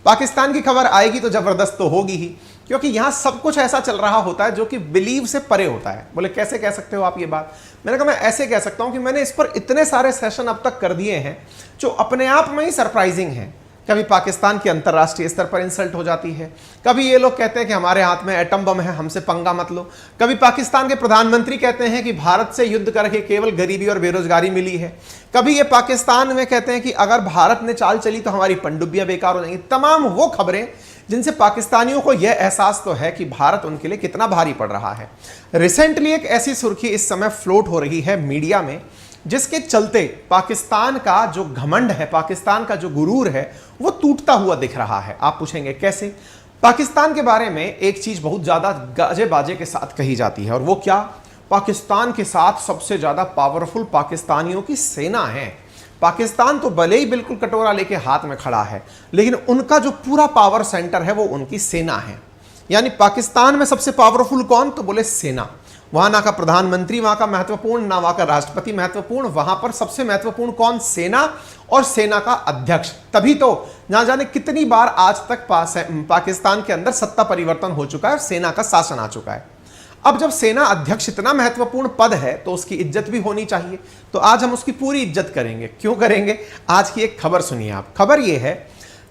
पाकिस्तान की खबर आएगी तो जबरदस्त तो होगी ही, क्योंकि यहां सब कुछ ऐसा चल रहा होता है जो कि बिलीव से परे होता है। बोले कैसे कह सकते हो आप ये बात? मैंने कहा मैं ऐसे कह सकता हूं कि मैंने इस पर इतने सारे सेशन अब तक कर दिए हैं जो अपने आप में ही सरप्राइजिंग हैं। कभी पाकिस्तान की अंतर्राष्ट्रीय स्तर पर इंसल्ट हो जाती है, कभी ये लोग कहते हैं कि हमारे हाथ में एटम बम है, हमसे पंगा मत लो, कभी पाकिस्तान के प्रधानमंत्री कहते हैं कि भारत से युद्ध करके केवल गरीबी और बेरोजगारी मिली है, कभी ये पाकिस्तान में कहते हैं कि अगर भारत ने चाल चली तो हमारी पनडुब्बियां बेकार हो जाएंगी। तमाम वो खबरें जिनसे पाकिस्तानियों को यह एहसास तो है कि भारत उनके लिए कितना भारी पड़ रहा है। रिसेंटली एक ऐसी सुर्खी इस समय फ्लोट हो रही है मीडिया में जिसके चलते पाकिस्तान का जो घमंड है, पाकिस्तान का जो गुरूर है, वो टूटता हुआ दिख रहा है। आप पूछेंगे कैसे? पाकिस्तान के बारे में एक चीज बहुत ज्यादा गाजे बाजे के साथ कही जाती है, और वो क्या? पाकिस्तान के साथ सबसे ज्यादा पावरफुल पाकिस्तानियों की सेना है। पाकिस्तान तो भले ही बिल्कुल कटोरा लेके हाथ में खड़ा है, लेकिन उनका जो पूरा पावर सेंटर है वो उनकी सेना है। यानी पाकिस्तान में सबसे पावरफुल कौन? तो बोले सेना। वहां ना का प्रधानमंत्री वहां का महत्वपूर्ण, ना वहां का राष्ट्रपति महत्वपूर्ण, वहां पर सबसे महत्वपूर्ण कौन? सेना, और सेना का अध्यक्ष। तभी तो ना जाने कितनी बार आज तक पाकिस्तान के अंदर सत्ता परिवर्तन हो चुका है, सेना का शासन आ चुका है। अब जब सेना अध्यक्ष इतना महत्वपूर्ण पद है तो उसकी इज्जत भी होनी चाहिए। तो आज हम उसकी पूरी इज्जत करेंगे। क्यों करेंगे? आज की एक खबर सुनिए आप। खबर यह है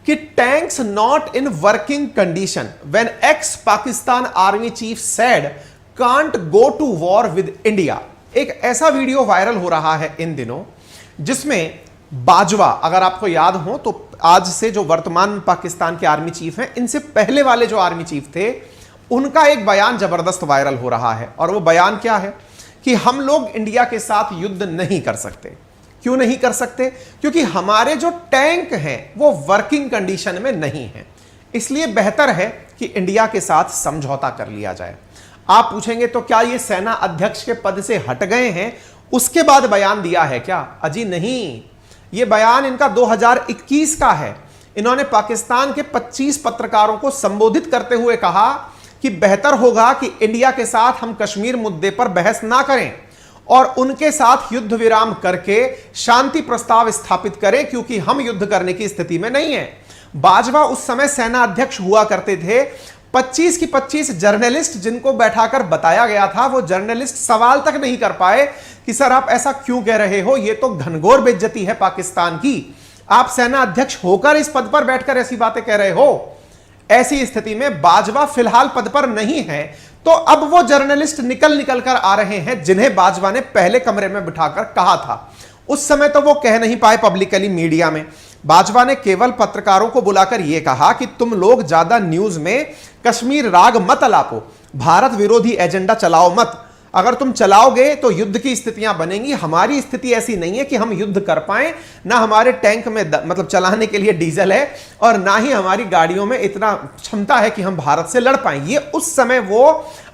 कि tanks not in working condition when ex Pakistan army chief said can't go to war with India. एक ऐसा वीडियो वायरल हो रहा है इन दिनों जिसमें बाजवा, अगर आपको याद हो तो आज से जो वर्तमान पाकिस्तान के आर्मी चीफ हैं, इनसे पहले वाले जो आर्मी चीफ थे, उनका एक बयान जबरदस्त वायरल हो रहा है। और वो बयान क्या है कि हम लोग इंडिया के साथ युद्ध नहीं कर सकते। क्यों नहीं कर सकते? क्योंकि हमारे जो टैंक हैं वो वर्किंग कंडीशन में नहीं है, इसलिए बेहतर है कि इंडिया के साथ समझौता कर लिया जाए। आप पूछेंगे तो क्या ये सेना अध्यक्ष के पद से हट गए हैं उसके बाद बयान दिया है क्या? अजी नहीं, ये बयान इनका 2021 का है। इन्होंने पाकिस्तान के 25 पत्रकारों को संबोधित करते हुए कहा कि बेहतर होगा कि इंडिया के साथ हम कश्मीर मुद्दे पर बहस ना करें और उनके साथ युद्ध विराम करके शांति प्रस्ताव स्थापित करें, क्योंकि हम युद्ध करने की स्थिति में नहीं है। बाजवा उस समय सेना अध्यक्ष हुआ करते थे। 25 की 25 जर्नलिस्ट जिनको बैठाकर बताया गया था, वो जर्नलिस्ट सवाल तक नहीं कर पाए कि सर आप ऐसा क्यों कह रहे हो, ये तो घनघोर बेइज्जती है पाकिस्तान की। आप सेना अध्यक्ष होकर इस पद पर बैठकर ऐसी बातें कह रहे हो। ऐसी स्थिति में बाजवा फिलहाल पद पर नहीं है, तो अब वो जर्नलिस्ट निकल कर आ रहे हैं जिन्हें बाजवा ने पहले कमरे में बिठाकर कहा था। उस समय तो वो कह नहीं पाए पब्लिकली मीडिया में। बाजवा ने केवल पत्रकारों को बुलाकर यह कहा कि तुम लोग ज्यादा न्यूज में कश्मीर राग मत अलापो, भारत विरोधी एजेंडा चलाओ मत। अगर तुम चलाओगे तो युद्ध की स्थितियां बनेंगी। हमारी स्थिति ऐसी नहीं है कि हम युद्ध कर पाए, ना हमारे टैंक में मतलब चलाने के लिए डीजल है, और ना ही हमारी गाड़ियों में इतना क्षमता है कि हम भारत से लड़ पाए। ये उस समय वो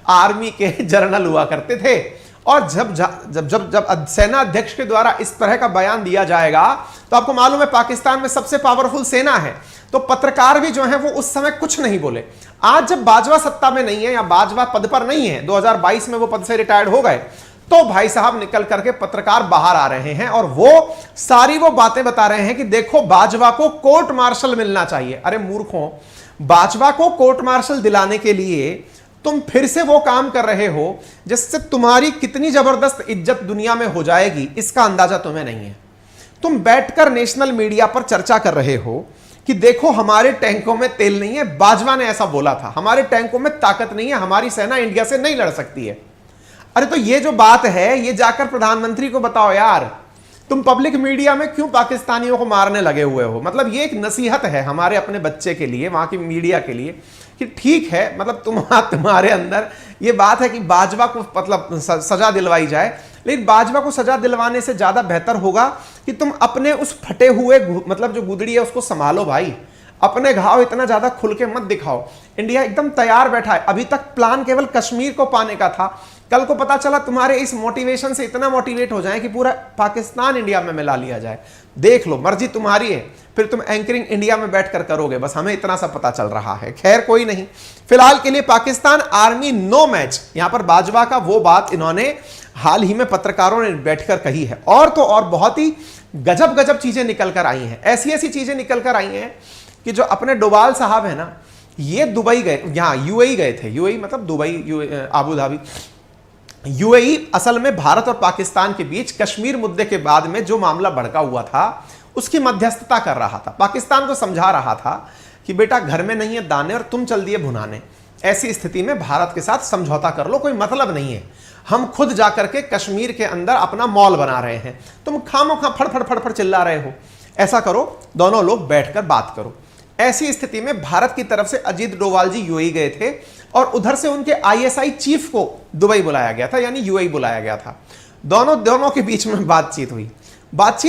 आर्मी के जनरल हुआ करते थे। और जब जब जब जब सेना अध्यक्ष के द्वारा इस तरह का बयान दिया जाएगा तो आपको मालूम है पाकिस्तान में सबसे पावरफुल सेना है, तो पत्रकार भी जो है वो उस समय कुछ नहीं बोले। आज जब बाजवा सत्ता में नहीं है या बाजवा पद पर नहीं है, 2022 में वो पद से रिटायर्ड हो गए, तो भाई साहब निकल करके पत्रकार बाहर आ रहे हैं और वो सारी वो बातें बता रहे हैं कि देखो बाजवा को कोर्ट मार्शल मिलना चाहिए। अरे मूर्खों, बाजवा को कोर्ट मार्शल दिलाने के लिए तुम फिर से वो काम कर रहे हो जिससे तुम्हारी कितनी जबरदस्त इज्जत दुनिया में हो जाएगी, इसका अंदाजा तुम्हें नहीं है। तुम बैठकर नेशनल मीडिया पर चर्चा कर रहे हो कि देखो हमारे टैंकों में तेल नहीं है, बाजवा ने ऐसा बोला था, हमारे टैंकों में ताकत नहीं है, हमारी सेना इंडिया से नहीं लड़ सकती है। अरे तो ये जो बात है ये जाकर प्रधानमंत्री को बताओ यार। तुम पब्लिक मीडिया में क्यों पाकिस्तानियों को मारने लगे हुए हो? मतलब ये एक नसीहत है हमारे अपने बच्चे के लिए, वहां की मीडिया के लिए, कि ठीक है मतलब तुम्हारे अंदर ये बात है कि बाजवा को मतलब सजा दिलवाई जाए, लेकिन बाजवा को सजा दिलवाने से ज्यादा बेहतर होगा कि तुम अपने उस फटे हुए मतलब जो गुदड़ी है उसको संभालो भाई। अपने घाव इतना ज्यादा खुल के मत दिखाओ। इंडिया एकदम तैयार बैठा है। अभी तक प्लान केवल कश्मीर को पाने का था, कल को पता चला तुम्हारे इस मोटिवेशन से इतना मोटिवेट हो जाए कि पूरा पाकिस्तान इंडिया में मिला लिया जाए। देख लो, मर्जी तुम्हारी है, फिर तुम एंकरिंग इंडिया में बैठकर करोगे, बस हमें इतना सा पता चल रहा है। खैर कोई नहीं, फिलहाल के लिए पाकिस्तान आर्मी नो मैच। यहां पर बाजवा का वो बात इन्होंने हाल ही में पत्रकारों ने बैठकर कही है। और तो और बहुत ही गजब गजब चीजें निकल कर आई हैं, ऐसी ऐसी चीजें निकल कर आई हैं कि जो अपने डोभाल साहब है ना, ये दुबई गए, यहां यूएई गए थे, यूएई मतलब दुबई, आबू धाबी। यूएई असल में भारत और पाकिस्तान के बीच कश्मीर मुद्दे के बाद में जो मामला भड़का हुआ था उसकी मध्यस्थता कर रहा था, पाकिस्तान को समझा रहा था कि बेटा घर में नहीं है दाने और तुम चल दिए भुनाने, ऐसी स्थिति में भारत के साथ समझौता कर लो, कोई मतलब नहीं है, हम खुद जाकर के कश्मीर के अंदर अपना मॉल बना रहे हैं, तुम खामोखा फड़ फड़ चिल्ला रहे हो, ऐसा करो दोनों लोग बैठकर बात करो। ऐसी स्थिति में भारत की तरफ से अजीत डोभाल जी यूएई गए थे और उधर से उनके आईएसआई चीफ को दुबई बुलाया गया था, यानी यूएई बुलाया गया था। दोनों के बीच में बातचीत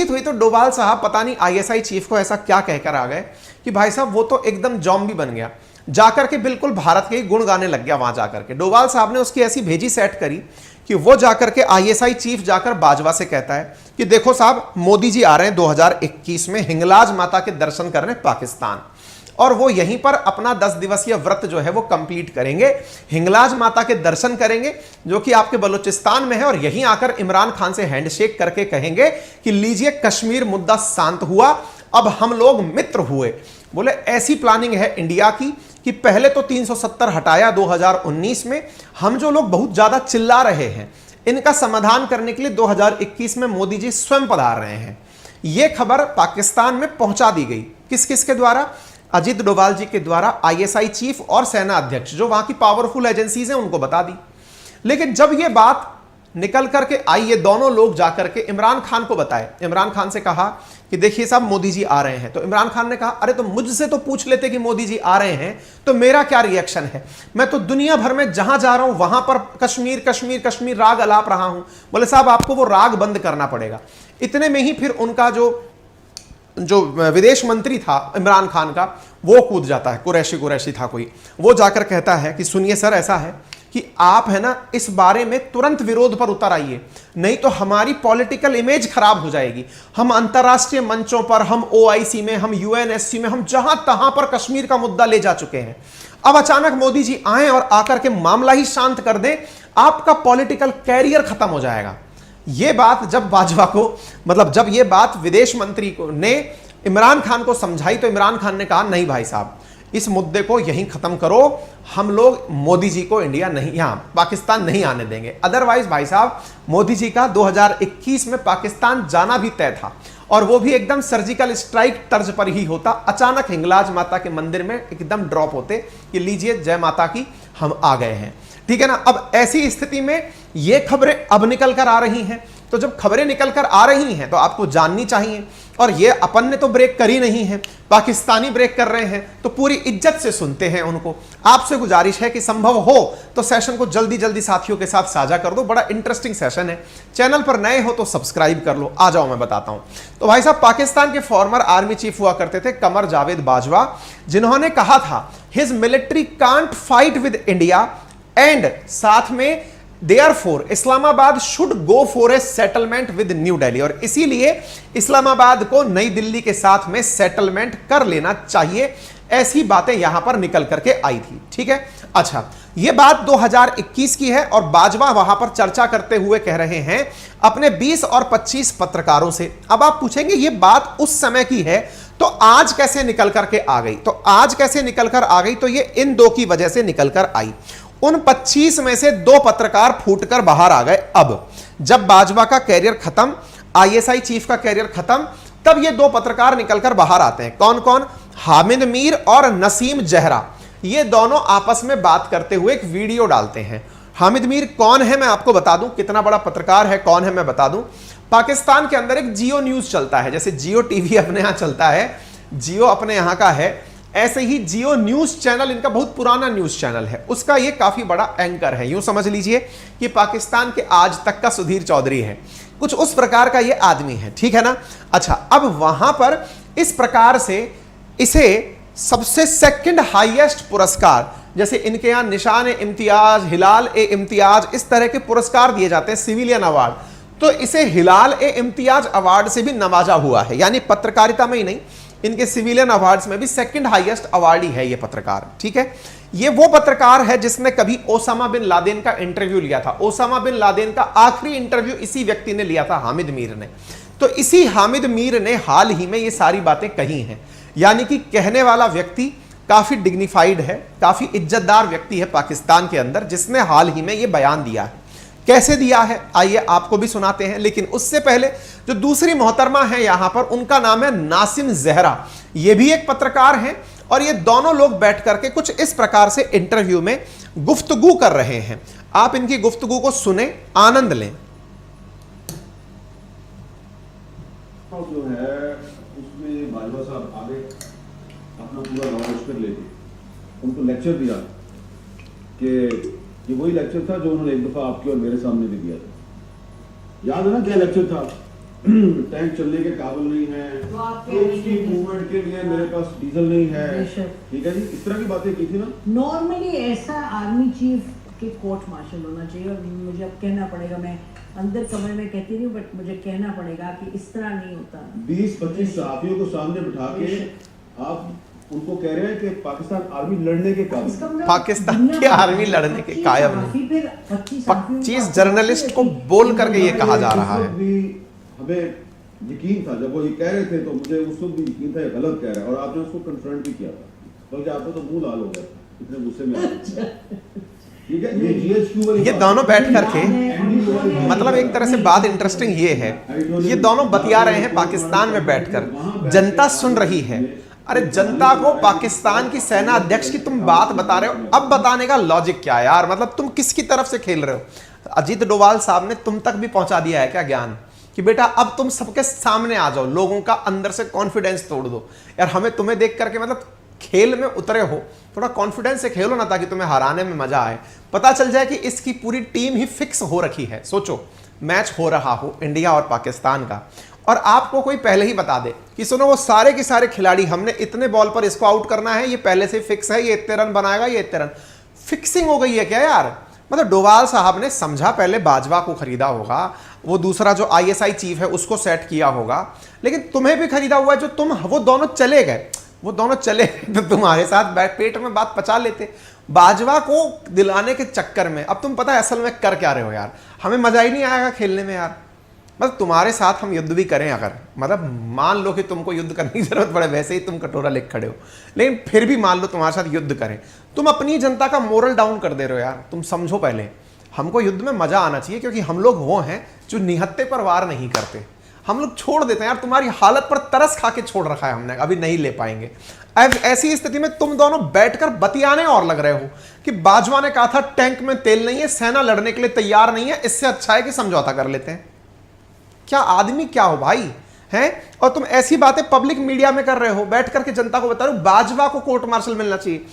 हुई तो डोभाल साहब पता नहीं आईएसआई चीफ को ऐसा क्या कहकर आ गए कि भाई साहब वो तो एकदम जॉम्बी बन गया, जाकर के बिल्कुल भारत के ही गुण गाने लग गया। वहां जाकर के डोभाल साहब ने उसकी ऐसी भेजी सेट करी कि वो जाकर के आईएसआई चीफ जाकर बाजवा से कहता है कि देखो साहब, मोदी जी आ रहे हैं 2021 में हिंगलाज माता के दर्शन करने पाकिस्तान, और वो यहीं पर अपना 10 दिवसीय व्रत जो है वो कंप्लीट करेंगे, हिंगलाज माता के दर्शन करेंगे जो कि आपके बलूचिस्तान में है, और यहीं आकर इमरान खान से हैंडशेक करके कहेंगे कि लीजिए कश्मीर मुद्दा शांत हुआ, अब हम लोग मित्र हुए। बोले ऐसी प्लानिंग है इंडिया की कि पहले तो 370 हटाया 2019 में, हम जो लोग बहुत ज्यादा चिल्ला रहे हैं इनका समाधान करने के लिए 2021 में मोदी जी स्वयं पधार रहे हैं। यह खबर पाकिस्तान में पहुंचा दी गई, किस किस के द्वारा? अजीत डोभाल जी के द्वारा आईएसआई चीफ और सेना अध्यक्ष जो वहां की पावरफुल एजेंसीज हैं उनको बता दी। लेकिन जब यह बात निकल करके आई, ये दोनों लोग जाकर के इमरान खान को बताए, इमरान खान से कहा कि देखिए साहब मोदी जी आ रहे हैं, तो इमरान खान ने कहा अरे तो मुझसे तो पूछ लेते कि मोदी जी आ रहे हैं तो मेरा क्या रिएक्शन है, मैं तो दुनिया भर में जहां जा रहा हूं वहां पर कश्मीर कश्मीर कश्मीर राग अलाप रहा हूं। बोले साहब आपको वो राग बंद करना पड़ेगा। इतने में ही फिर उनका जो विदेश मंत्री था इमरान खान का, वो कूद जाता है, कुरैशी था कोई, वो जाकर कहता है कि सुनिए सर, ऐसा है कि आप है ना इस बारे में तुरंत विरोध पर उतर आइए, नहीं तो हमारी पॉलिटिकल इमेज खराब हो जाएगी। हम अंतरराष्ट्रीय मंचों पर, हम ओआईसी में, हम यूएनएससी में, हम जहां तहां पर कश्मीर का मुद्दा ले जा चुके हैं। अब अचानक मोदी जी आए और आकर के मामला ही शांत कर दें, आपका पॉलिटिकल कैरियर खत्म हो जाएगा। यह बात जब बाजवा को, मतलब जब यह बात विदेश मंत्री को ने इमरान खान को समझाई तो इमरान खान ने कहा नहीं भाई साहब, इस मुद्दे को यहीं खत्म करो, हम लोग मोदी जी को इंडिया नहीं, यहां पाकिस्तान नहीं आने देंगे। अदरवाइज भाई साहब मोदी जी का 2021 में पाकिस्तान जाना भी तय था, और वो भी एकदम सर्जिकल स्ट्राइक तर्ज पर ही होता। अचानक हिंगलाज माता के मंदिर में एकदम ड्रॉप होते कि लीजिए जय माता की, हम आ गए हैं, ठीक है ना। अब ऐसी स्थिति में ये खबरें अब निकल कर आ रही हैं, तो जब खबरें निकल कर आ रही हैं तो आपको जाननी चाहिए, और ये अपन ने तो ब्रेक करी नहीं है, पाकिस्तानी ब्रेक कर रहे हैं, तो पूरी इज्जत से सुनते हैं उनको। आपसे गुजारिश है कि संभव हो तो सेशन को जल्दी जल्दी साथियों के साथ साझा कर दो, बड़ा इंटरेस्टिंग सेशन है। चैनल पर नए हो तो सब्सक्राइब कर लो। आ जाओ मैं बताता हूं। तो भाई साहब, पाकिस्तान के फॉर्मर आर्मी चीफ हुआ करते थे कमर जावेद बाजवा, जिन्होंने कहा था his military can't fight with India and साथ में Therefore, Islamabad should go for a settlement with new Delhi, और इसीलिए इस्लामाबाद को नई दिल्ली के साथ में सेटलमेंट कर लेना चाहिए। ऐसी बातें यहां पर निकल करके आई थी, ठीक है। अच्छा, यह बात 2021 की है और बाजवा वहां पर चर्चा करते हुए कह रहे हैं अपने 20 और 25 पत्रकारों से। अब आप पूछेंगे यह बात उस समय की है तो आज कैसे निकल करके आ गई? तो आज कैसे निकल कर आ गई? तो ये इन दो की वजह से निकल कर आई। उन 25 में से 2 पत्रकार फूटकर बाहर आ गए। अब जब बाजवा का कैरियर खत्म, आईएसआई चीफ का कैरियर खत्म, तब ये 2 पत्रकार निकलकर बाहर आते हैं। कौन कौन? हामिद मीर और नसीम जहरा। ये दोनों आपस में बात करते हुए एक वीडियो डालते हैं। हामिद मीर कौन है मैं आपको बता दूं, कितना बड़ा पत्रकार है, कौन है मैं बता दूं। पाकिस्तान के अंदर एक जियो न्यूज चलता है, जैसे जियो टीवी अपने यहां चलता है, जियो अपने यहां का है, ऐसे ही जियो न्यूज चैनल, इनका बहुत पुराना न्यूज चैनल है, उसका ये काफी बड़ा एंकर है। यूं समझ लीजिए कि पाकिस्तान के आज तक का सुधीर चौधरी है, कुछ उस प्रकार का ये आदमी है, ठीक है ना। अच्छा, अब वहां पर इस प्रकार से इसे सबसे सेकंड हाईएस्ट पुरस्कार, जैसे इनके यहां निशान ए इम्तियाज, हिलाल ए इम्तियाज, इस तरह के पुरस्कार दिए जाते हैं, सिविलियन अवार्ड, तो इसे हिलाल ए इम्तियाज अवार्ड से भी नवाजा हुआ है। यानी पत्रकारिता में ही नहीं, इनके सिविलियन अवार्ड्स में भी सेकंड हाईएस्ट अवार्डी है ये पत्रकार, ठीक है। ये वो पत्रकार है जिसने कभी ओसामा बिन लादेन का इंटरव्यू लिया था। ओसामा बिन लादेन का आखिरी इंटरव्यू इसी व्यक्ति ने लिया था, हामिद मीर ने। तो इसी हामिद मीर ने हाल ही में ये सारी बातें कही हैं। यानी कि कहने वाला व्यक्ति काफी डिग्निफाइड है, काफी इज्जतदार व्यक्ति है पाकिस्तान के अंदर, जिसने हाल ही में यह बयान दिया है। कैसे दिया है आइए आपको भी सुनाते हैं, लेकिन उससे पहले जो दूसरी मोहतरमा है यहां पर, उनका नाम है नासिम जहरा। ये भी एक पत्रकार हैं और ये दोनों लोग बैठ करके कुछ इस प्रकार से इंटरव्यू में गुफ्तगू कर रहे हैं। आप इनकी गुफ्तगू को सुने, आनंद लें। जो है उसमें बाजवा साहब आगे अपना पूरा लॉन्च कर लेके उनको लेक्चर दिया कि ये वही लेक्चर था जो उन्होंने एक दफा आपके और मेरे सामने भी दिया था। याद है ना क्या लेक्चर था? टैंक चलने के काबिल नहीं है, उसकी मूवमेंट के लिए मेरे पास डीजल नहीं है, ठीक है जी, इस तरह की बातें की थी ना। नॉर्मली ऐसा आर्मी चीफ के कोर्ट मार्शल होना चाहिए। और मुझे अब कहना पड़ेगा, मैं अंदर कमरे में कहती नहीं, बट मुझे कहना पड़ेगा कि इस तरह नहीं होता। 20-25 सहाफियों को सामने बिठा के आप उनको कह रहे हैं कि पाकिस्तान आर्मी लड़ने के काबिल, पाकिस्तान की आर्मी लड़ने के कायम नहीं। 25 जर्नलिस्ट को बोल करके ये कहा जा रहा है। हमें यकीन था जब वो ये कह रहे थे, तो मुझे उस वक्त भी यकीन था ये गलत कह रहा है, और आपने उसको कन्फ्रंट भी किया था, बल्कि आपको तो मुंह लाल हो गया इतने गुस्से में। ठीक है, ये दोनों बैठ करके, मतलब एक तरह से बात इंटरेस्टिंग ये है, ये दोनों बतिया रहे हैं पाकिस्तान में बैठकर, जनता सुन रही है। अरे जनता को पाकिस्तान की सेना अध्यक्ष की तुम बात बता रहे हो, अब बताने का लॉजिक क्या है यार? मतलब तुम किसकी तरफ से खेल रहे हो? अजीत डोभाल साहब ने तुम तक भी पहुंचा दिया है क्या ज्ञान कि बेटा अब तुम सबके सामने आ जाओ, लोगों का अंदर से कॉन्फिडेंस तोड़ दो यार। हमें तुम्हें देख करके, मतलब खेल में उतरे हो, थोड़ा कॉन्फिडेंस से खेलो ना, ताकि तुम्हें हराने में मजा आए। पता चल जाए कि इसकी पूरी टीम ही फिक्स हो रखी है। सोचो, मैच हो रहा हो इंडिया और पाकिस्तान का, और आपको कोई पहले ही बता दे कि सुनो वो सारे के सारे खिलाड़ी, हमने इतने बॉल पर इसको आउट करना है, ये पहले से फिक्स है, ये इतने रन बनाएगा, ये इतने रन। फिक्सिंग हो गई है क्या यार? मतलब डोभाल साहब ने समझा पहले बाजवा को खरीदा होगा, वो दूसरा जो आईएसआई चीफ है उसको सेट किया होगा, लेकिन तुम्हें भी खरीदा हुआ है जो तुम, वो दोनों चले गए, वो दोनों चले गए तो तुम्हारे साथ पेट में बात पचा लेते। बाजवा को दिलाने के चक्कर में अब तुम पता है असल में कर क्या रहे हो यार? हमें मजा ही नहीं आएगा खेलने में यार। मतलब तुम्हारे साथ हम युद्ध भी करें अगर, मतलब मान लो कि तुमको युद्ध करने की जरूरत पड़े, वैसे ही तुम कटोरा लेके खड़े हो, लेकिन फिर भी मान लो तुम्हारे साथ युद्ध करें, तुम अपनी जनता का मोरल डाउन कर दे रहे हो यार। तुम समझो पहले, हमको युद्ध में मजा आना चाहिए, क्योंकि हम लोग वो हैं जो निहत्ते पर वार नहीं करते, हम लोग छोड़ देते हैं यार। तुम्हारी हालत पर तरस खा के छोड़ रखा है हमने, अभी नहीं ले पाएंगे। अब ऐसी स्थिति में तुम दोनों बैठकर बतियाने और लग रहे हो कि बाजवा ने कहा था टैंक में तेल नहीं है, सेना लड़ने के लिए तैयार नहीं है, इससे अच्छा है कि समझौता कर लेते हैं। क्या आदमी क्या हो भाई हैं? और तुम ऐसी बातें पब्लिक मीडिया में कर रहे हो, बैठ करके जनता को बता रहे हो बाजवा को कोर्ट मार्शल मिलना चाहिए।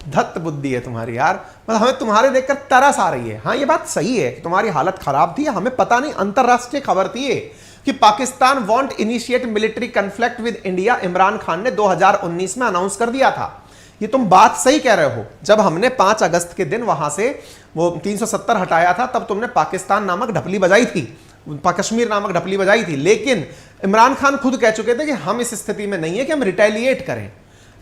धत्त बुद्धि है तुम्हारी यार, मतलब हमें तुम्हारे देखकर तरस आ रही है। हाँ ये बात सही है कि तुम्हारी हालत खराब थी, हमें पता नहीं, अंतरराष्ट्रीय खबर थी ये कि Pakistan want initiate military conflict with India, Imran Khan ने 2019 में अनाउंस कर दिया था। ये तुम बात सही कह रहे हो। जब हमने 5 अगस्त के दिन वहां से वो 370 हटाया था, तब तुमने पाकिस्तान नामक ढपली बजाई थी, कश्मीर नामक ढपली बजाई थी, लेकिन इमरान खान खुद कह चुके थे कि हम इस स्थिति में नहीं है कि हम रिटेलिएट करें।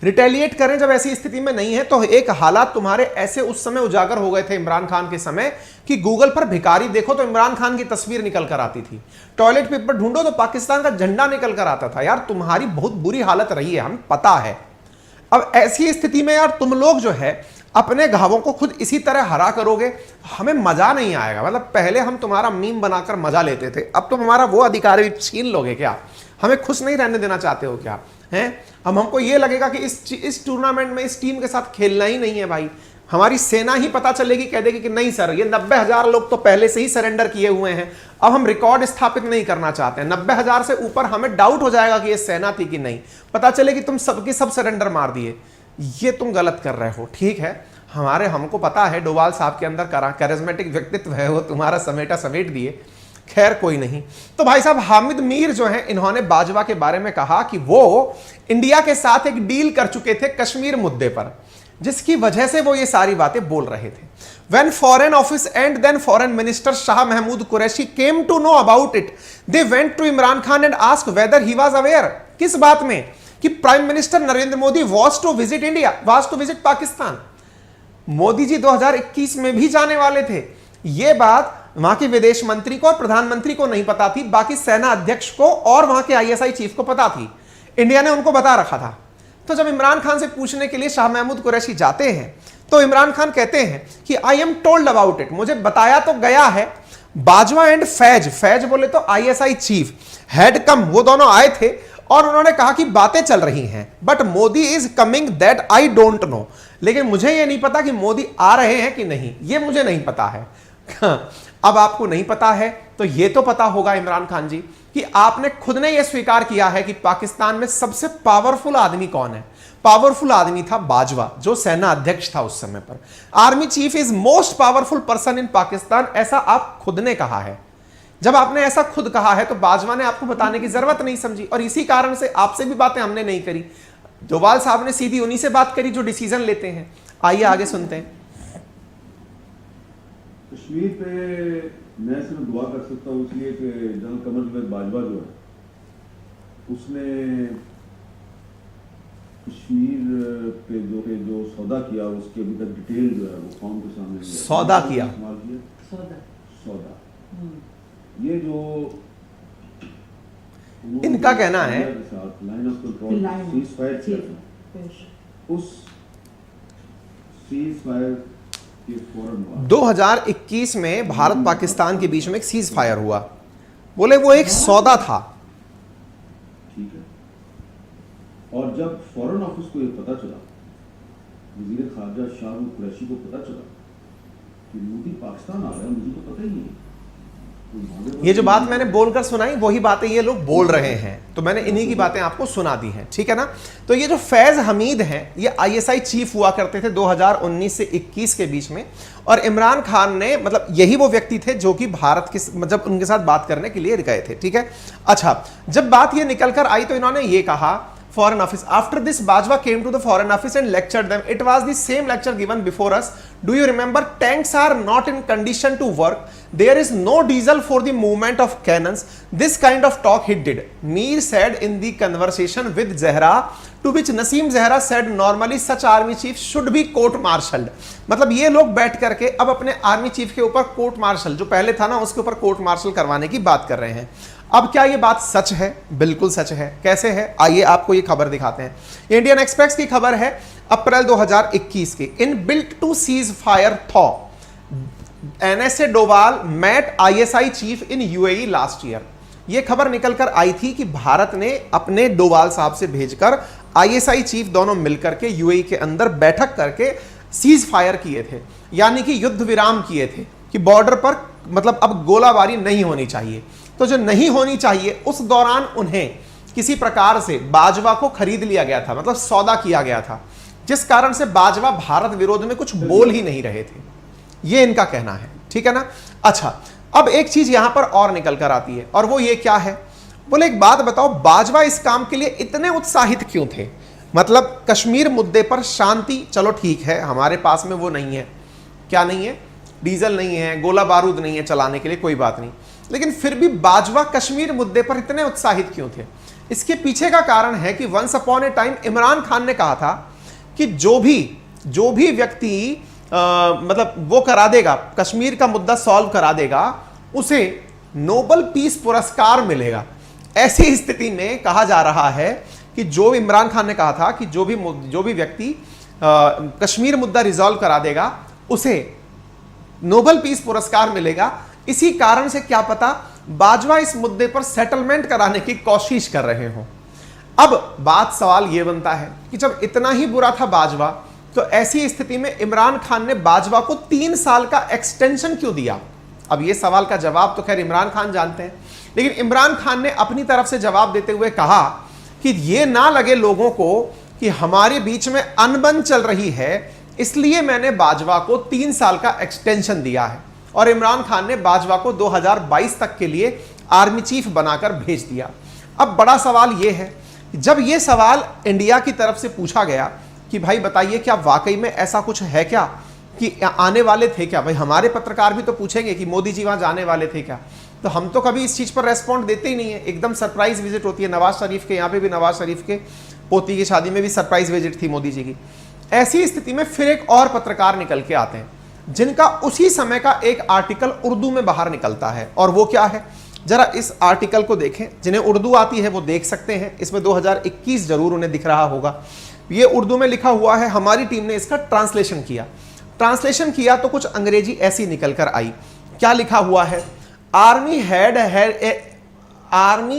रिटेलिएट करें जब ऐसी स्थिति में नहीं है, तो एक हालात तुम्हारे ऐसे उस समय उजागर हो गए थे इमरान खान के समय कि गूगल पर भिखारी देखो तो इमरान खान की तस्वीर निकल कर आती थी, टॉयलेट पेपर ढूंढो तो पाकिस्तान का झंडा निकल कर आता था। यार तुम्हारी बहुत बुरी हालत रही है, हमें पता है। अब ऐसी स्थिति में यार तुम लोग जो है अपने घावों को खुद इसी तरह हरा करोगे, हमें मजा नहीं आएगा। मतलब पहले हम तुम्हारा मीम बनाकर मजा लेते थे, अब तुम हमारा वो अधिकार भी छीन लोगे क्या? हमें खुश नहीं रहने देना चाहते हो क्या? हैं? अब हमको ये लगेगा कि इस टूर्नामेंट में इस टीम के साथ खेलना ही नहीं है भाई। हमारी सेना ही पता चलेगी, कह देगी कि नहीं सर, ये 90,000 लोग तो पहले से ही सरेंडर किए हुए हैं, अब हम रिकॉर्ड स्थापित नहीं करना चाहते हैं। 90,000 से ऊपर हमें डाउट हो जाएगा कि ये सेना थी कि नहीं, पता चले कि तुम सबके सब सरेंडर मार दिए। ये तुम गलत कर रहे हो, ठीक है। हमको पता है डोभाल साहब के अंदर कैरिज्मेटिक व्यक्तित्व है, वो तुम्हारा समेटा समेट दिए, खैर कोई नहीं। तो भाई साहब हामिद मीर जो है, इन्होंने बाजवा के बारे में कहा कि वो इंडिया के साथ एक डील कर चुके थे कश्मीर मुद्दे पर, जिसकी वजह से वो ये सारी बातें बोल रहे थे। When Foreign Office and then Foreign Minister Shah Mahmood Qureshi came to know about it, they went to Imran Khan and asked whether he was aware। किस बात में? कि prime minister Narendra Modi was to visit India, was to visit Pakistan. Modi ji 2021 में भी जाने वाले थे। ये बात वहां के विदेश मंत्री को और प्रधानमंत्री को नहीं पता थी, बाकी सेना अध्यक्ष को और वहां के आईएसआई चीफ को पता थी। इंडिया ने उनको बता रखा था। तो जब इमरान खान से पूछने के लिए शाह महमूद कुरैशी जाते हैं तो इमरान खान कहते हैं कि I am told about it, मुझे बताया तो गया है। बाजवा एंड फैज बोले तो आईएसआई चीफ हैड कम, वो दोनों आए थे और उन्होंने कहा कि बातें चल रही हैं, but Modi is coming that I don't know, लेकिन मुझे ये नहीं पता कि मोदी आ रहे हैं कि नहीं, ये मुझे नहीं पता है। अब आपको नहीं पता है तो ये तो पता होगा इमरान खान जी कि आपने खुद ने यह स्वीकार किया है कि पाकिस्तान में सबसे पावरफुल आदमी कौन है। पावरफुल आदमी था बाजवा, जो सेना अध्यक्ष था उस समय पर। Army chief is most powerful person in Pakistan, ऐसा आप खुद ने कहा है। जब आपने ऐसा खुद कहा है तो बाजवा ने आपको बताने की जरूरत नहीं समझी, और इसी कारण से आपसे भी बातें हमने नहीं करी। डोभाल साहब ने सीधी उन्हीं से बात करी जो डिसीजन लेते हैं। आइए आगे सुनते हैं। कश्मीर पे मैं सिर्फ दुआ कर सकता हूँ इसलिए कि जनरल कमर बाजवा जो है उसने कश्मीर पे जो सौदा किया उसकी अभी तक डिटेल जो है वो कौम के सामने सौदा किया सौदा ये जो इनका कहना है line of control cease fire, उस सीज फायर के फौरन बाद 2021 में भारत पाकिस्तान के बीच में एक सीज फायर हुआ, बोले वो एक सौदा था। ठीक है, और जब फॉरेन ऑफिस को ये पता चला, वजीर खारजा शाह कुरैशी को पता चला कि मोदी पाकिस्तान आ रहा है, मुझे तो पता ही नहीं। ये जो बात मैंने बोलकर सुनाई वही बातें ये लोग बोल रहे हैं, तो मैंने इन्हीं की बातें आपको सुना दी हैं, ठीक है ना। तो ये जो फैज हमीद हैं ये आईएसआई चीफ हुआ करते थे 2019 से 21 के बीच में, और इमरान खान ने मतलब यही वो व्यक्ति थे जो कि भारत के मतलब उनके साथ बात करने के लिए गए थे, ठीक है। अच्छा, जब बात ये निकल कर आई तो इन्होंने ये कहा Foreign Office. After this, Bajwa came to the Foreign Office and lectured them. It was the same lecture given before us. Do you remember? Tanks are not in condition to work. There is no diesel for the movement of cannons. This kind of talk he did. Mir said in the conversation with Zahra, to which Naseem Zahra said normally such army chief should be court-martialed. मतलब ये लोग बैठ करके अब अपने army chief के ऊपर court martial जो पहले था ना उसके ऊपर कोर्ट मार्शल करवाने की बात कर रहे हैं। अब क्या ये बात सच है? बिल्कुल सच है। कैसे है? आइए आपको ये खबर दिखाते हैं। इंडियन एक्सप्रेस की खबर है अप्रैल 2021 की। In built to ceasefire though NSA Doval met ISI chief in UAE last year. ये खबर निकल कर आई थी कि भारत ने अपने डोभाल साहब से भेजकर आईएसआई चीफ दोनों मिलकर के यूएई के अंदर बैठक करके सीज फायर किए थे, यानी कि युद्ध विराम किए थे कि बॉर्डर पर मतलब अब गोलाबारी नहीं होनी चाहिए। तो जो नहीं होनी चाहिए उस दौरान उन्हें किसी प्रकार से बाजवा को खरीद लिया गया था, मतलब सौदा किया गया था, जिस कारण से बाजवा भारत विरोध में कुछ बोल ही नहीं रहे थे। ये इनका कहना है, ठीक है ना। अच्छा, अब एक चीज यहां पर और निकल कर आती है और वो ये क्या है, बोले एक बात बताओ, बाजवा इस काम के लिए इतने उत्साहित क्यों थे? मतलब कश्मीर मुद्दे पर शांति, चलो ठीक है, हमारे पास में वो नहीं है, क्या नहीं है, डीजल नहीं है, गोला बारूद नहीं है चलाने के लिए, कोई बात नहीं, लेकिन फिर भी बाजवा कश्मीर मुद्दे पर इतने उत्साहित क्यों थे? इसके पीछे का कारण है कि once upon a time Imran Khan ने कहा था कि जो भी व्यक्ति मतलब वो करा देगा, कश्मीर का मुद्दा सॉल्व करा देगा, उसे नोबेल पीस पुरस्कार मिलेगा। ऐसी स्थिति में कहा जा रहा है कि जो इमरान खान ने कहा था कि जो भी व्यक्ति कश्मीर मुद्दा रिजॉल्व करा देगा उसे नोबेल पीस पुरस्कार मिलेगा। इसी कारण से क्या पता बाजवा इस मुद्दे पर सेटलमेंट कराने की कोशिश कर रहे हो। अब बात सवाल यह बनता है कि जब इतना ही बुरा था बाजवा, तो ऐसी स्थिति में इमरान खान ने बाजवा को 3 साल का एक्सटेंशन क्यों दिया? अब यह सवाल का जवाब तो खैर इमरान खान जानते हैं, लेकिन इमरान खान ने अपनी तरफ से जवाब देते हुए कहा कि यह ना लगे लोगों को कि हमारे बीच में अनबन चल रही है, इसलिए मैंने बाजवा को 3 साल का एक्सटेंशन दिया है। और इमरान खान ने बाजवा को 2022 तक के लिए आर्मी चीफ बनाकर भेज दिया। अब बड़ा सवाल यह है, जब यह सवाल इंडिया की तरफ से पूछा गया कि भाई बताइए क्या वाकई में ऐसा कुछ है क्या, कि आने वाले थे क्या? भाई हमारे पत्रकार भी तो पूछेंगे कि मोदी जी वहां जाने वाले थे क्या? तो हम तो कभी इस चीज पर रेस्पॉन्ड देते ही नहीं है, एकदम सरप्राइज विजिट होती है। नवाज शरीफ के यहाँ पे भी, नवाज शरीफ के पोती की शादी में भी सरप्राइज विजिट थी मोदी जी की। ऐसी स्थिति में फिर एक और पत्रकार निकल के आते हैं जिनका उसी समय का एक आर्टिकल उर्दू में बाहर निकलता है, और वो क्या है, जरा इस आर्टिकल को देखें। जिन्हें उर्दू आती है वो देख सकते हैं, इसमें 2021 जरूर उन्हें दिख रहा होगा। ये उर्दू में लिखा हुआ है, हमारी टीम ने इसका ट्रांसलेशन किया। ट्रांसलेशन किया तो कुछ अंग्रेजी ऐसी निकल कर आई। क्या लिखा हुआ है? Army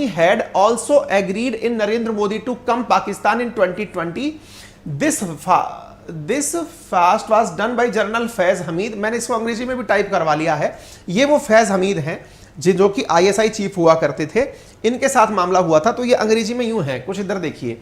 had also agreed in Narendra Modi to come Pakistan in 2020। This fast was done by general Faiz Hameed. मैंने इसको अंग्रेजी में भी टाइप करवा लिया है। ये वो फैज हमीद हैं जो कि ISI चीफ हुआ करते थे, इनके साथ मामला हुआ था। तो ये अंग्रेजी में यूं है, कुछ इधर देखिए।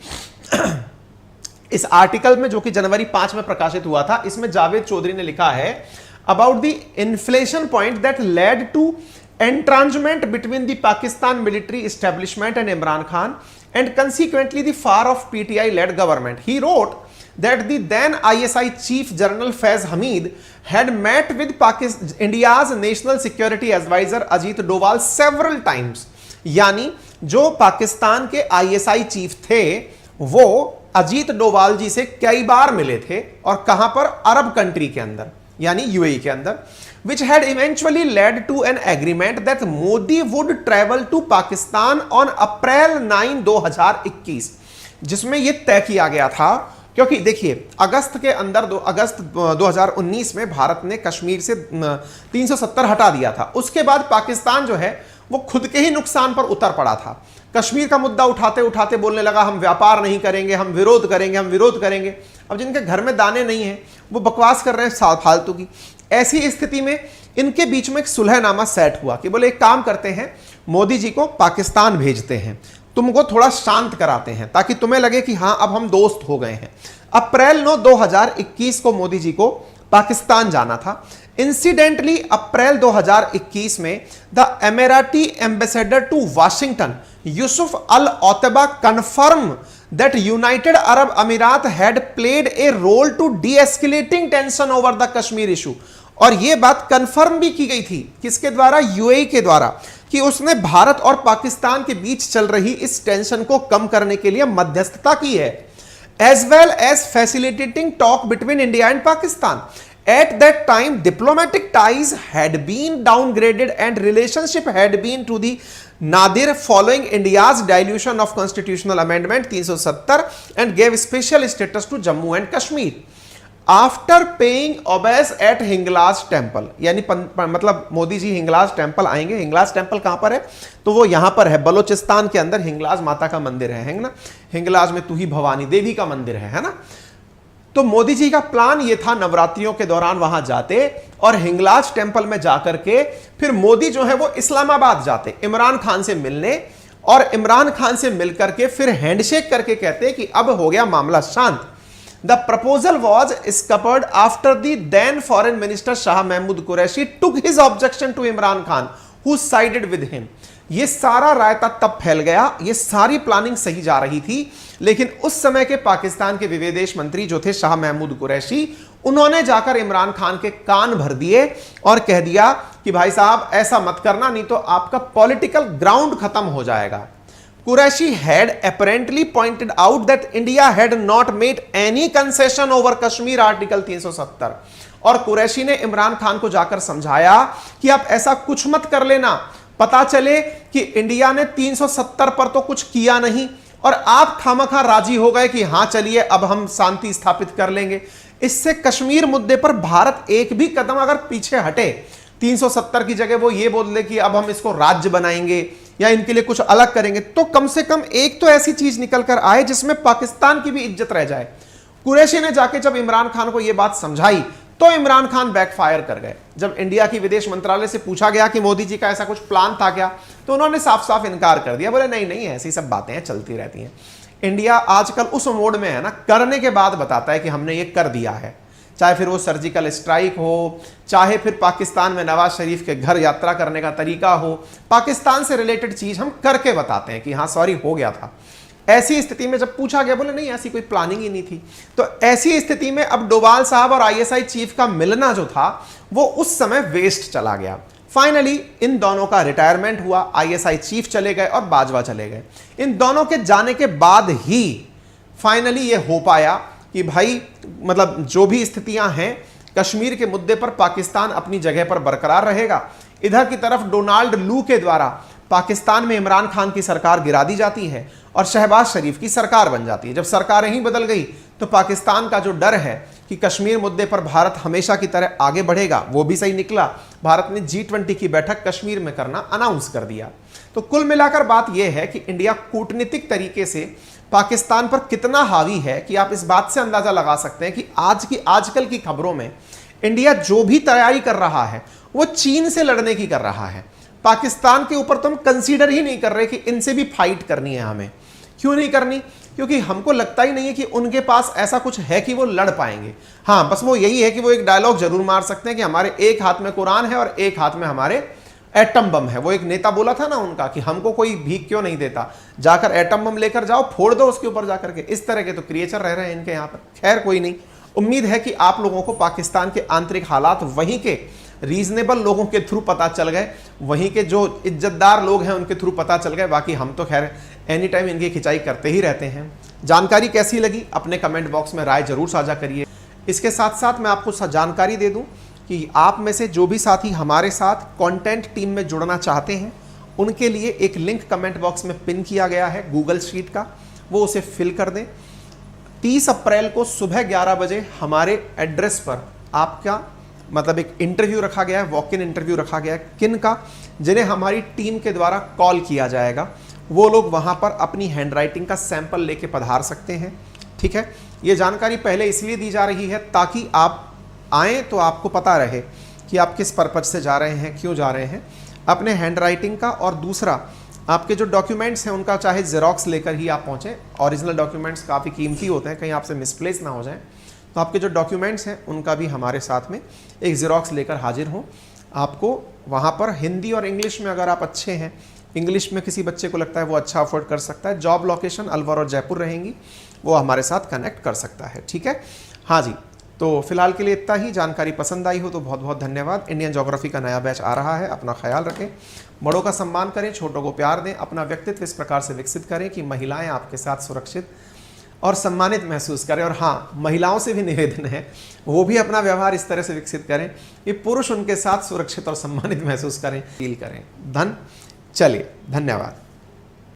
इस आर्टिकल में जो कि जनवरी 5 में प्रकाशित हुआ था, इसमें जावेद चौधरी ने लिखा है about the inflection point that led to estrangement between the Pakistan military establishment and Imran Khan and consequently the fall of PTI led government. He wrote that the then ISI chief General Faiz Hameed had met with India's national security advisor Ajit Doval several times। यानी जो पाकिस्तान के ISI chief थे वो अजीत डोवाल जी से कई बार मिले थे, और कहां पर? अरब कंट्री के अंदर, यानी UAE के अंदर, which had eventually led to an agreement that Modi would travel to Pakistan on April 9, 2021, जिसमें यह तय किया गया था। क्योंकि देखिए अगस्त के अंदर अगस्त 2019 में भारत ने कश्मीर से 370 हटा दिया था। उसके बाद पाकिस्तान जो है वो खुद के ही नुकसान पर उतर पड़ा था। कश्मीर का मुद्दा उठाते उठाते बोलने लगा हम व्यापार नहीं करेंगे, हम विरोध करेंगे, हम विरोध करेंगे। अब जिनके घर में दाने नहीं हैं वो बकवास कर रहे हैं फालतू की। ऐसी स्थिति में इनके बीच में एक सुलहनामा सेट हुआ कि बोले एक काम करते हैं, मोदी जी को पाकिस्तान भेजते हैं, तुमको थोड़ा शांत कराते हैं ताकि तुम्हें लगे कि हां अब हम दोस्त हो गए हैं। अप्रैल 9, 2021 को मोदी जी को पाकिस्तान जाना था। इंसिडेंटली अप्रैल 2021 में the Emirati ambassador to Washington Yousef Al Otaiba confirmed that United Arab Emirates had played a role to de-escalating tension over the Kashmir issue. और यह बात कंफर्म भी की गई थी, किसके द्वारा? UAE के द्वारा, कि उसने भारत और पाकिस्तान के बीच चल रही इस टेंशन को कम करने के लिए मध्यस्थता की है, as well as facilitating talk between India and Pakistan. At that time, diplomatic ties had been downgraded and relationship had been to the nadir following India's dilution of constitutional amendment 370 and gave special status to Jammu and Kashmir. After paying obeisance at Hinglaj temple, यानी मतलब Modi ji Hinglaj temple आएंगे। Hinglaj temple कहां पर है? तो वो यहां पर है बलोचिस्तान के अंदर, हिंगलाज माता का मंदिर है ना। हिंगलाज में तू ही भवानी देवी का मंदिर है ना। तो मोदी जी का प्लान ये था नवरात्रियों के दौरान वहां जाते और हिंगलाज टेम्पल में जाकर के फिर मोदी जो है वो इस्लामाबाद जाते इमरान खान से मिलने, और इमरान खान से मिलकर के फिर हैंडशेक करके कहते कि अब हो गया मामला शांत। The proposal was scuppered after the then foreign minister Shah Mahmood Qureshi took his objection to Imran Khan, who sided with him। ये सारा रायता तब फैल गया, ये सारी प्लानिंग सही जा रही थी, लेकिन उस समय के पाकिस्तान के विदेश मंत्री जो थे शाह महमूद कुरैशी, उन्होंने जाकर इमरान खान के कान भर दिए और कह दिया कि भाई साहब ऐसा मत करना, नहीं तो आपका पॉलिटिकल ग्राउंड खत्म हो जाएगा। Qureshi had apparently pointed out that India had not made any concession over Kashmir Article 370, और कुरैशी ने इमरान खान को जाकर समझाया कि आप ऐसा कुछ मत कर लेना, पता चले कि इंडिया ने 370 पर तो कुछ किया नहीं और आप खामखा राजी हो गए कि हां चलिए अब हम शांति स्थापित कर लेंगे। इससे कश्मीर मुद्दे पर भारत एक भी कदम अगर पीछे हटे, 370 की जगह वो ये बोल दे कि अब हम इसको राज्य बनाएंगे या इनके लिए कुछ अलग करेंगे, तो कम से कम एक तो ऐसी चीज निकल कर आए जिसमें पाकिस्तान की भी इज्जत रह जाए। कुरैशी ने जाके जब इमरान खान को यह बात समझाई तो इमरान खान बैकफायर कर गए। जब इंडिया की विदेश मंत्रालय से पूछा गया कि मोदी जी का ऐसा कुछ प्लान था क्या, तो उन्होंने साफ साफ इनकार कर दिया, बोले नहीं नहीं ऐसी सब बातें हैं, चलती रहती हैं। इंडिया आजकल उस मोड में है ना, करने के बाद बताता है कि हमने ये कर दिया है, चाहे फिर वो सर्जिकल स्ट्राइक हो, चाहे फिर पाकिस्तान में नवाज शरीफ के घर यात्रा करने का तरीका हो, पाकिस्तान से रिलेटेड चीज हम करके बताते हैं कि हाँ सॉरी हो गया था। ऐसी स्थिति में जब पूछा गया, बोले नहीं ऐसी कोई प्लानिंग ही नहीं थी। तो ऐसी स्थिति में अब डोभाल साहब और आईएसआई चीफ का मिलना जो था वो उस समय वेस्ट चला गया। फाइनली इन दोनों का रिटायरमेंट हुआ, आईएसआई चीफ चले गए और बाजवा चले गए। इन दोनों के जाने के बाद ही फाइनली ये हो पाया कि भाई मतलब जो भी स्थितियां हैं, कश्मीर के मुद्दे पर पाकिस्तान अपनी जगह पर बरकरार रहेगा। इधर की तरफ डोनाल्ड लू के द्वारा पाकिस्तान में इमरान खान की सरकार गिरा दी जाती है और शहबाज शरीफ की सरकार बन जाती है। जब सरकारें ही बदल गई तो पाकिस्तान का जो डर है कि कश्मीर मुद्दे पर भारत हमेशा की तरह आगे बढ़ेगा, वो भी सही निकला। भारत ने G20 की बैठक कश्मीर में करना अनाउंस कर दिया। तो कुल मिलाकर बात यह है कि इंडिया कूटनीतिक तरीके से पाकिस्तान पर कितना हावी है कि आप इस बात से अंदाजा लगा सकते हैं कि आजकल की खबरों में इंडिया जो भी तैयारी कर रहा है वो चीन से लड़ने की कर रहा है। पाकिस्तान के ऊपर तो हम कंसीडर ही नहीं कर रहे कि इनसे भी फाइट करनी है हमें। क्यों नहीं करनी? क्योंकि हमको लगता ही नहीं है कि उनके पास ऐसा कुछ है कि वो लड़ पाएंगे। हाँ, बस वो यही है कि वो एक डायलॉग जरूर मार सकते हैं कि हमारे एक हाथ में कुरान है और एक हाथ में हमारे एटम बम है। वो एक नेता बोला था ना उनका कि हमको कोई भीख क्यों नहीं देता, जाकर एटम बम लेकर जाओ, फोड़ दो उसके ऊपर जाकर के। इस तरह के तो क्रिएचर रह रहे हैं इनके यहाँ पर। खैर कोई नहीं, उम्मीद है कि आप लोगों को पाकिस्तान के आंतरिक हालात वहीं के रीजनेबल लोगों के थ्रू पता चल गए, वहीं के जो इज्जतदार लोग हैं उनके थ्रू पता चल गए। बाकी हम तो खैर एनी टाइम इनकी खिंचाई करते ही रहते हैं। जानकारी कैसी लगी अपने कमेंट बॉक्स में राय जरूर साझा करिए। इसके साथ साथ मैं आपको जानकारी दे दूं कि आप में से जो भी साथी हमारे साथ कंटेंट टीम में जुड़ना चाहते हैं उनके लिए एक लिंक कमेंट बॉक्स में पिन किया गया है गूगल शीट का, वो उसे फिल कर दें। 30 अप्रैल को सुबह 11 बजे हमारे एड्रेस पर आपका मतलब एक इंटरव्यू रखा गया है, वॉक इन इंटरव्यू रखा गया है। किन का? जिन्हें हमारी टीम के द्वारा कॉल किया जाएगा। वो लोग वहां पर अपनी हैंडराइटिंग का सैंपल लेके पधार सकते हैं। ठीक है, ये जानकारी पहले इसलिए दी जा रही है ताकि आप आएँ तो आपको पता रहे कि आप किस पर्पज से जा रहे हैं, क्यों जा रहे हैं। अपने हैंडराइटिंग का और दूसरा आपके जो डॉक्यूमेंट्स हैं उनका चाहे जेरोक्स लेकर ही आप पहुँचें। ओरिजिनल डॉक्यूमेंट्स काफ़ी कीमती होते हैं, कहीं आपसे मिसप्लेस ना हो जाए। तो आपके जो डॉक्यूमेंट्स हैं उनका भी हमारे साथ में एक जेरोक्स लेकर हाजिर हों। आपको वहाँ पर हिंदी और इंग्लिश में अगर आप अच्छे हैं, इंग्लिश में किसी बच्चे को लगता है वो अच्छा अफोर्ड कर सकता है, जॉब लोकेशन अलवर और जयपुर रहेंगी, वो हमारे साथ कनेक्ट कर सकता है। ठीक है, हाँ जी। तो फिलहाल के लिए इतना ही। जानकारी पसंद आई हो तो बहुत बहुत धन्यवाद। इंडियन ज्योग्राफी का नया बैच आ रहा है, अपना ख्याल रखें, बड़ों का सम्मान करें, छोटों को प्यार दें, अपना व्यक्तित्व इस प्रकार से विकसित करें कि महिलाएं आपके साथ सुरक्षित और सम्मानित महसूस करें। और हाँ, महिलाओं से भी निवेदन है वो भी अपना व्यवहार इस तरह से विकसित करें कि पुरुष उनके साथ सुरक्षित और सम्मानित महसूस करें, फील करें। चलिए, धन्यवाद।